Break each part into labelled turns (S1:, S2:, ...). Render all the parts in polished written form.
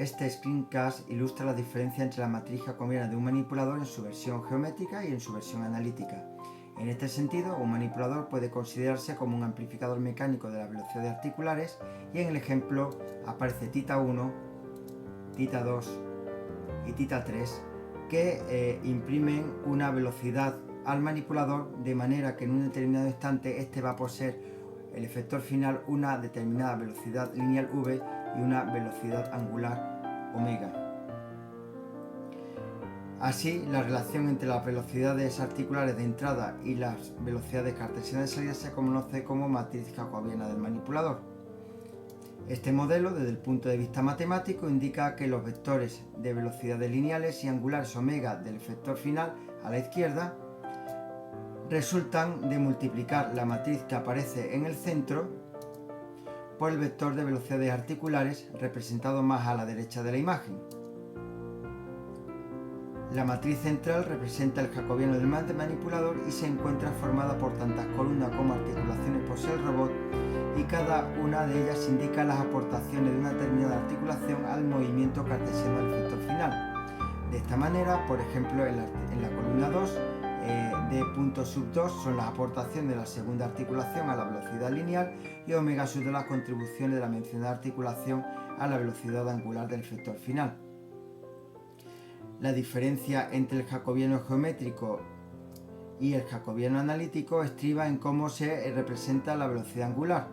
S1: Este screencast ilustra la diferencia entre la matriz jacobiana de un manipulador en su versión geométrica y en su versión analítica. En este sentido, un manipulador puede considerarse como un amplificador mecánico de las velocidades articulares y en el ejemplo aparece θ1, θ2 y θ3 que imprimen una velocidad al manipulador de manera que en un determinado instante este va a poseer el efector final una determinada velocidad lineal v y una velocidad angular omega. Así, la relación entre las velocidades articulares de entrada y las velocidades cartesianas de salida se conoce como matriz jacobiana del manipulador. Este modelo, desde el punto de vista matemático, indica que los vectores de velocidades lineales y angulares omega del efector final a la izquierda resultan de multiplicar la matriz que aparece en el centro por el vector de velocidades articulares representado más a la derecha de la imagen. La matriz central representa el jacobiano del manipulador y se encuentra formada por tantas columnas como articulaciones posee el robot, y cada una de ellas indica las aportaciones de una determinada articulación al movimiento cartesiano del efector final. De esta manera, por ejemplo, en la columna 2, d punto sub 2 son las aportaciones de la segunda articulación a la velocidad lineal y omega sub 2 las contribuciones de la mencionada articulación a la velocidad angular del efector final. La diferencia entre el jacobiano geométrico y el jacobiano analítico estriba en cómo se representa la velocidad angular.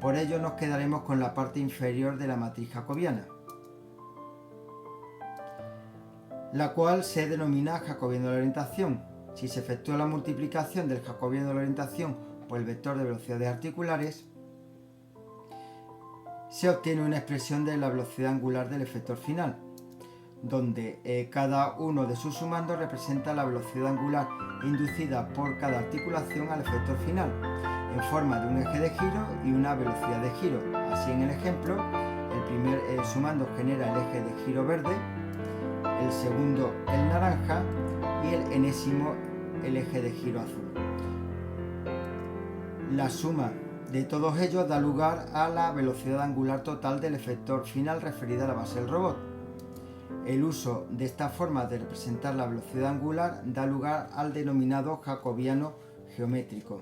S1: Por ello nos quedaremos con la parte inferior de la matriz jacobiana, la cual se denomina jacobiano de la orientación. Si se efectúa la multiplicación del jacobiano de la orientación por el vector de velocidades articulares, se obtiene una expresión de la velocidad angular del efector final, donde cada uno de sus sumandos representa la velocidad angular inducida por cada articulación al efector final, en forma de un eje de giro y una velocidad de giro. Así, en el ejemplo, el primer sumando genera el eje de giro verde, el segundo el naranja y el enésimo el eje de giro azul. La suma de todos ellos da lugar a la velocidad angular total del efector final referida a la base del robot. El uso de esta forma de representar la velocidad angular da lugar al denominado jacobiano geométrico.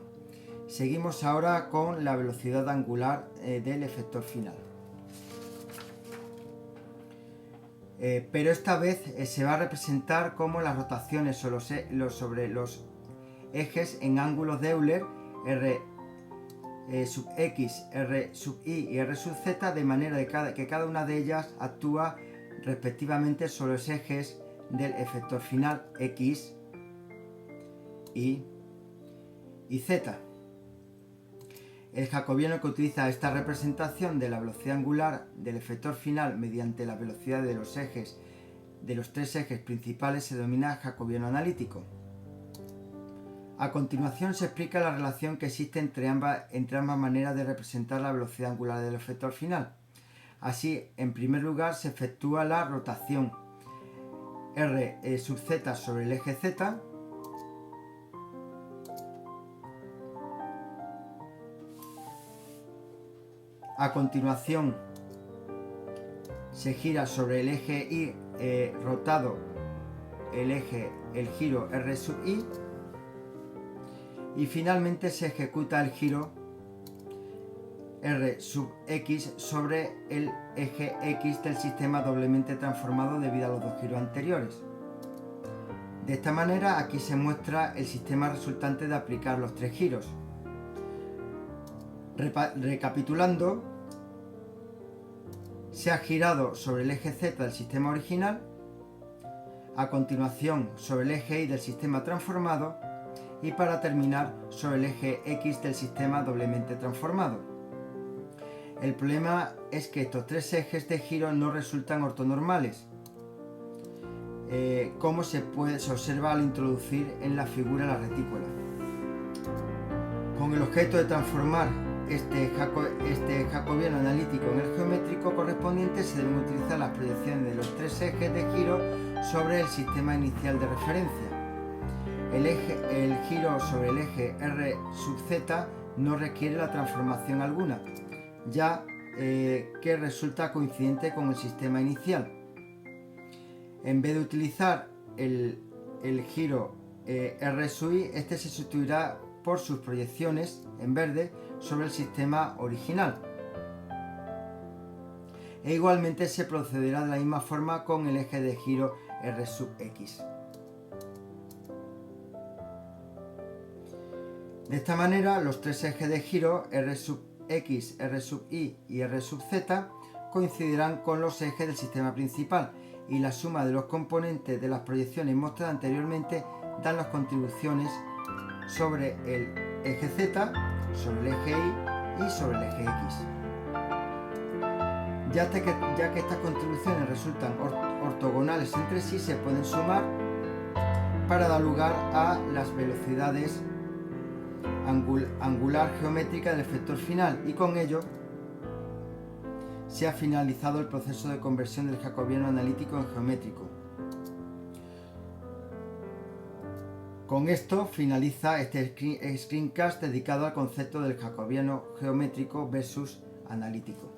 S1: Seguimos ahora con la velocidad angular del efector final. Pero esta vez se va a representar como las rotaciones sobre los ejes en ángulos de Euler R sub x, R sub y y R sub z, de manera que cada una de ellas actúa respectivamente sobre los ejes del efector final x, y z. El jacobiano que utiliza esta representación de la velocidad angular del efector final mediante la velocidad de los ejes de los tres ejes principales se denomina jacobiano analítico. A continuación se explica la relación que existe entre ambas maneras de representar la velocidad angular del efector final. Así, en primer lugar, se efectúa la rotación R sub z sobre el eje z, a continuación se gira sobre el eje y rotado el giro R sub y finalmente se ejecuta el giro R sub x sobre el eje x del sistema doblemente transformado debido a los dos giros anteriores. De esta manera, aquí se muestra el sistema resultante de aplicar los tres giros. Recapitulando, se ha girado sobre el eje z del sistema original, a continuación sobre el eje y del sistema transformado y para terminar sobre el eje x del sistema doblemente transformado. El problema es que estos tres ejes de giro no resultan ortonormales, como se observa al introducir en la figura la retícula. Con el objeto de transformar este jacobiano analítico en el geométrico correspondiente, se deben utilizar las proyecciones de los tres ejes de giro sobre el sistema inicial de referencia. El giro sobre el eje R sub z no requiere la transformación alguna, ya que resulta coincidente con el sistema inicial. En vez de utilizar el giro R sub i, este se sustituirá por sus proyecciones en verde sobre el sistema original. E igualmente se procederá de la misma forma con el eje de giro R sub x. De esta manera, los tres ejes de giro R sub x, R sub y y R sub z coincidirán con los ejes del sistema principal, y la suma de los componentes de las proyecciones mostradas anteriormente dan las contribuciones sobre el eje z, sobre el eje y y sobre el eje x. Ya que estas contribuciones resultan ortogonales entre sí, se pueden sumar para dar lugar a las velocidades angular geométrica del efector final, y con ello se ha finalizado el proceso de conversión del jacobiano analítico en geométrico. Con esto finaliza este screencast dedicado al concepto del jacobiano geométrico versus analítico.